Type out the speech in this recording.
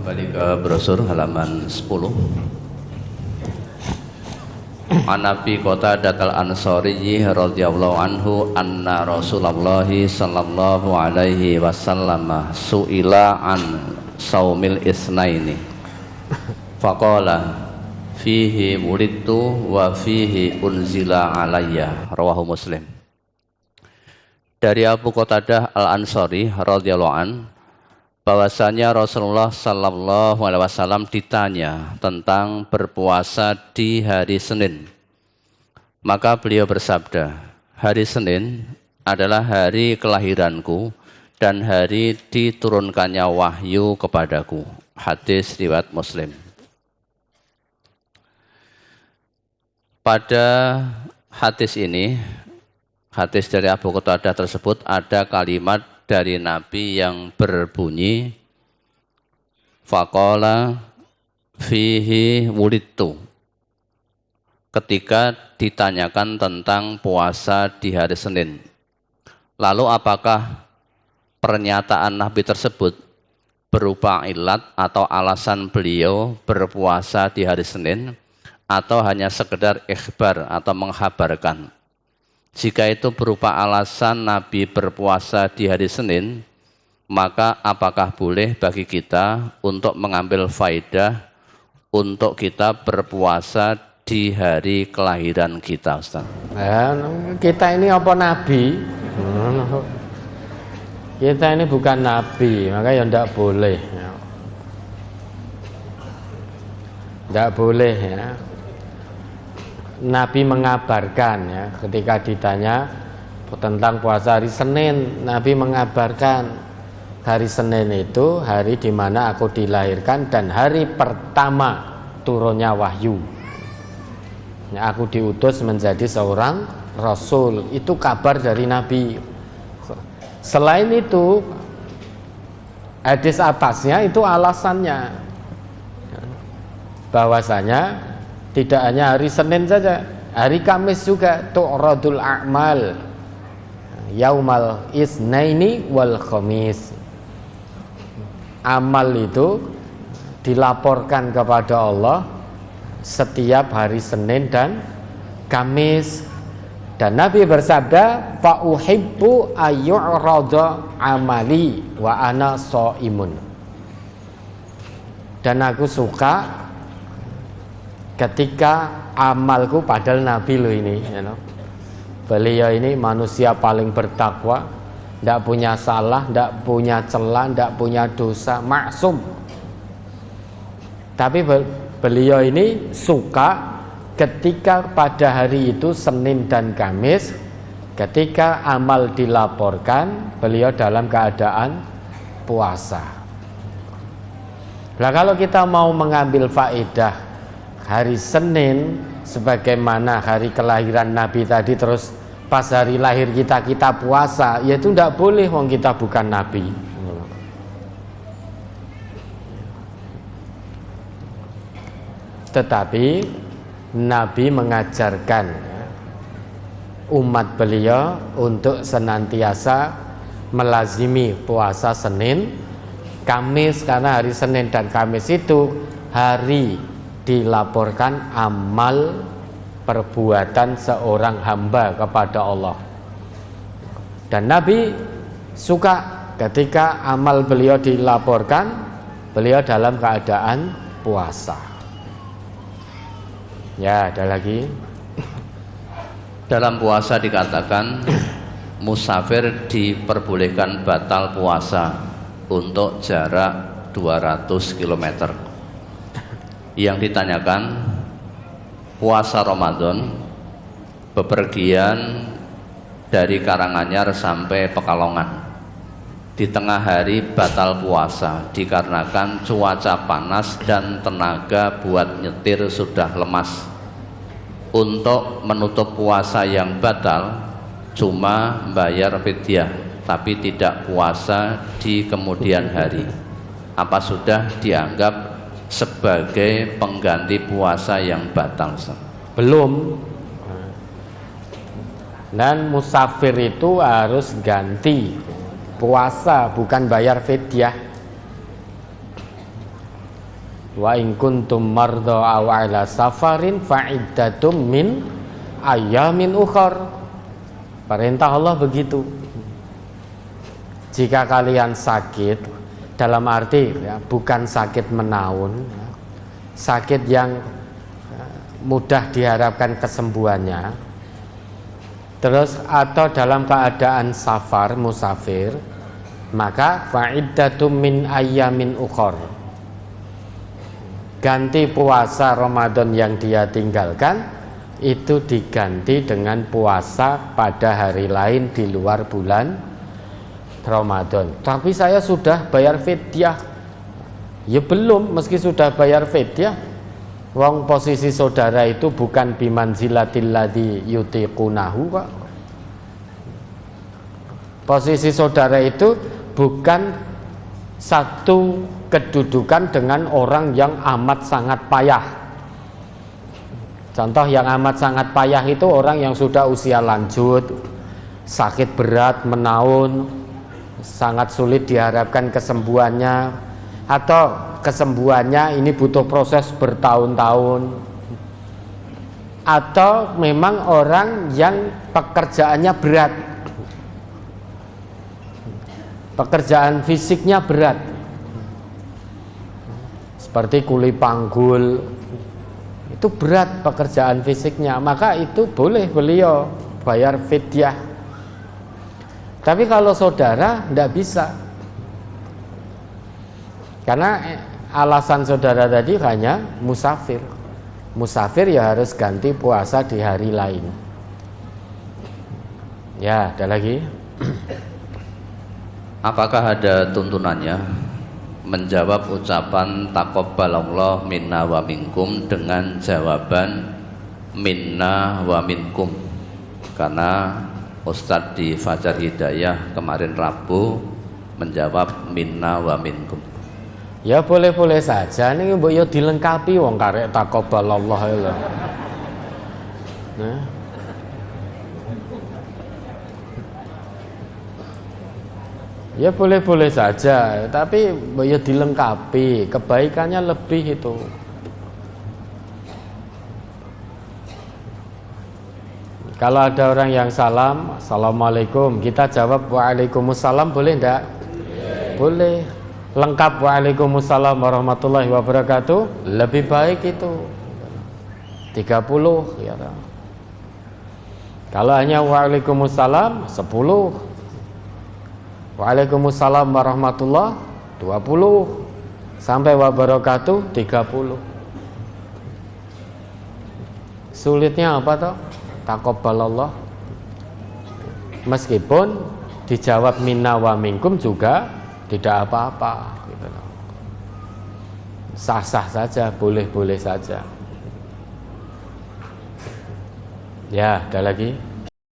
Kembali ke brosur halaman 10. An Abi Qatadah al-Ansari radhiyallahu anhu anna Rasulullah sallallahu alaihi wasallam su'ila an saumil isnaini faqala fihi wulidtu wa fihi unzila alayya, rawahu Muslim. Dari Abu Qatadah al-Ansari radhiyallahu an, bahwasanya Rasulullah sallallahu alaihi wasallam ditanya tentang berpuasa di hari Senin. Maka beliau bersabda, hari Senin adalah hari kelahiranku dan hari diturunkannya wahyu kepadaku. Hadis riwayat Muslim. Pada hadis ini, hadis dari Abu Qatadah tersebut ada kalimat dari Nabi yang berbunyi faqala fihi wulidtu, ketika ditanyakan tentang puasa di hari Senin. Lalu apakah pernyataan Nabi tersebut berupa ilat atau alasan beliau berpuasa di hari Senin, atau hanya sekedar ikhbar atau menghabarkan? Jika itu berupa alasan Nabi berpuasa di hari Senin, maka apakah boleh bagi kita untuk mengambil faidah untuk kita berpuasa di hari kelahiran kita, Ustaz? Kita ini apa Nabi? Kita ini bukan Nabi, maka ya tidak boleh. Tidak boleh ya. Nabi mengabarkan ya, ketika ditanya tentang puasa hari Senin, Nabi mengabarkan hari Senin itu hari di mana aku dilahirkan dan hari pertama turunnya wahyu. Ya, aku diutus menjadi seorang Rasul, itu kabar dari Nabi. Selain itu, hadis atasnya itu alasannya, bahwasanya tidak hanya hari Senin saja, hari Kamis juga tu'radul a'mal yaumal isnaini wal khamis. Amal itu dilaporkan kepada Allah setiap hari Senin dan Kamis. Dan Nabi bersabda, fa uhibbu ayyu'rada amali wa ana shaimun. Dan aku suka ketika amalku, padahal Nabi loh ini, beliau ini manusia paling bertakwa, tidak punya salah, tidak punya celah, tidak punya dosa, maksum. Tapi beliau ini suka ketika pada hari itu Senin dan Kamis, ketika amal dilaporkan, beliau dalam keadaan puasa. Nah, kalau kita mau mengambil faedah hari Senin sebagaimana hari kelahiran Nabi tadi, terus pas hari lahir kita puasa, ya itu tidak boleh, wong kita bukan Nabi. Tetapi Nabi mengajarkan umat beliau untuk senantiasa melazimi puasa Senin, Kamis, karena hari Senin dan Kamis itu hari dilaporkan amal perbuatan seorang hamba kepada Allah. Dan Nabi suka ketika amal beliau dilaporkan, beliau dalam keadaan puasa. Ya, ada lagi. Dalam puasa dikatakan musafir diperbolehkan batal puasa untuk jarak 200 km. Yang ditanyakan, puasa Ramadan bepergian dari Karanganyar sampai Pekalongan, di tengah hari batal puasa dikarenakan cuaca panas dan tenaga buat nyetir sudah lemas. Untuk menutup puasa yang batal cuma bayar fidyah, tapi tidak puasa di kemudian hari. Apa sudah dianggap sebagai pengganti puasa yang batal? Belum. Dan musafir itu harus ganti puasa, bukan bayar fidyah. Wa in kuntum mardha aw ala safarin fa iddatum min ayyamin ukhar. Perintah Allah begitu. Jika kalian sakit, dalam arti ya, bukan sakit menaun, ya, sakit yang mudah diharapkan kesembuhannya, terus atau dalam keadaan safar, musafir, maka fa'iddatum min ayyamin ukhar. Ganti puasa Ramadan yang dia tinggalkan itu diganti dengan puasa pada hari lain di luar bulan Ramadan. Tapi saya sudah bayar fidyah. Ya belum, meski sudah bayar fidyah. Wong posisi saudara itu bukan bimanzilatil ladzi yutiqunahu kok. Posisi saudara itu bukan satu kedudukan dengan orang yang amat sangat payah. Contoh yang amat sangat payah itu orang yang sudah usia lanjut, sakit berat, menaun, sangat sulit diharapkan kesembuhannya, atau kesembuhannya ini butuh proses bertahun-tahun, atau memang orang yang pekerjaannya berat, pekerjaan fisiknya berat, seperti kuli panggul, itu berat pekerjaan fisiknya, maka itu boleh beliau bayar fidyah. Tapi kalau saudara tidak bisa, karena alasan saudara tadi hanya musafir. Musafir ya harus ganti puasa di hari lain. Ya, ada lagi. Apakah ada tuntunannya menjawab ucapan taqabbalallahu minna wa minkum dengan jawaban minna wa minkum? Karena Ustadz di Fajar Hidayah kemarin Rabu menjawab minna wa minkum. Ya boleh-boleh saja, ini mbok yo dilengkapi wong karek taqabbalallah lho. Nah. Ya boleh-boleh saja, tapi mbok yo dilengkapi, kebaikannya lebih itu. Kalau ada orang yang salam, assalamualaikum, kita jawab waalaikumsalam, boleh enggak? Boleh. Lengkap waalaikumsalam warahmatullahi wabarakatuh, lebih baik itu 30 ya. Kalau hanya waalaikumsalam 10, waalaikumsalam warahmatullahi 20, sampai wabarakatuh 30. Sulitnya apa toh? Taqabbalallah. Meskipun dijawab minna wa minkum juga tidak apa-apa gitu. Sah-sah saja, boleh-boleh saja. Ya, ada lagi.